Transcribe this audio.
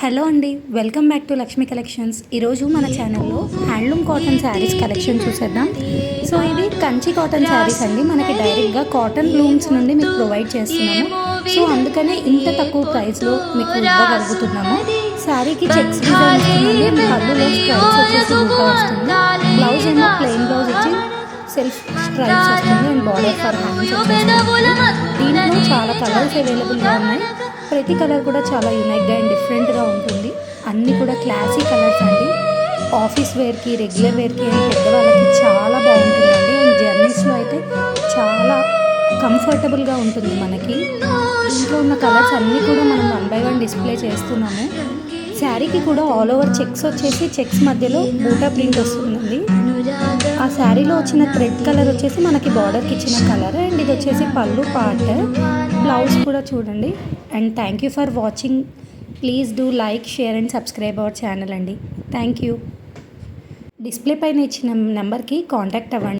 Hello అండి, welcome back to Lakshmi collections. ఈరోజు మన ఛానల్లో హ్యాండ్లూమ్ కాటన్ శారీస్ కలెక్షన్ చూసేద్దాం. సో ఇది కంచి కాటన్ శారీస్ అండి. మనకి డైరెక్ట్గా కాటన్ లూమ్స్ నుండి మీకు ప్రొవైడ్ చేస్తున్నాము. సో అందుకనే ఇంత తక్కువ ప్రైస్లో మీకు ఇవ్వగలుగుతున్నాము. శారీకి చెక్స్ డిజైన్ వస్తుంది, పళ్ళులో స్ట్రైప్స్ వచ్చేసి బూటా వస్తుంది. బ్లౌజ్ ఏమో ప్లెయిన్ బ్లౌజ్ వచ్చి సెల్ఫ్ స్ట్రైప్స్ వస్తుంది అండ్ బార్డర్ ఫర్ హ్యాండ్స్ వచ్చేస్తుంది. దీంట్లో చాలా కలర్స్ అవైలబుల్గా ఉన్నాయి. ప్రతి కలర్ కూడా చాలా యూనిక్గా అండ్ డిఫరెంట్గా ఉంటుంది. అన్నీ కూడా క్లాసీ కలర్స్ అండి. ఆఫీస్ వేర్కి, రెగ్యులర్ వేర్కి అండ్ పెద్దవాళ్ళకి చాలా బాగుంటుందండి. అండ్ జర్నీస్లో అయితే చాలా కంఫర్టబుల్గా ఉంటుంది. మనకి ఇంట్లో ఉన్న కలర్స్ అన్నీ కూడా మనం 1 by 1 డిస్ప్లే చేస్తున్నాము. శారీకి కూడా ఆల్ ఓవర్ చెక్స్ వచ్చేసి చెక్స్ మధ్యలో బూటా ప్రింట్ వస్తుందండి. ఆ శారీలో వచ్చిన థ్రెడ్ కలర్ వచ్చేసి మనకి బార్డర్కి ఇచ్చిన కలర్ అండ్ ఇది వచ్చేసి పళ్ళు పార్ట్. బ్లౌజ్ కూడా చూడండి. And thank you for watching. Please do like, share and subscribe our channel అండి. Thank you. డిస్ప్లే పైన ఇచ్చిన నెంబర్కి కాంటాక్ట్ అవ్వండి.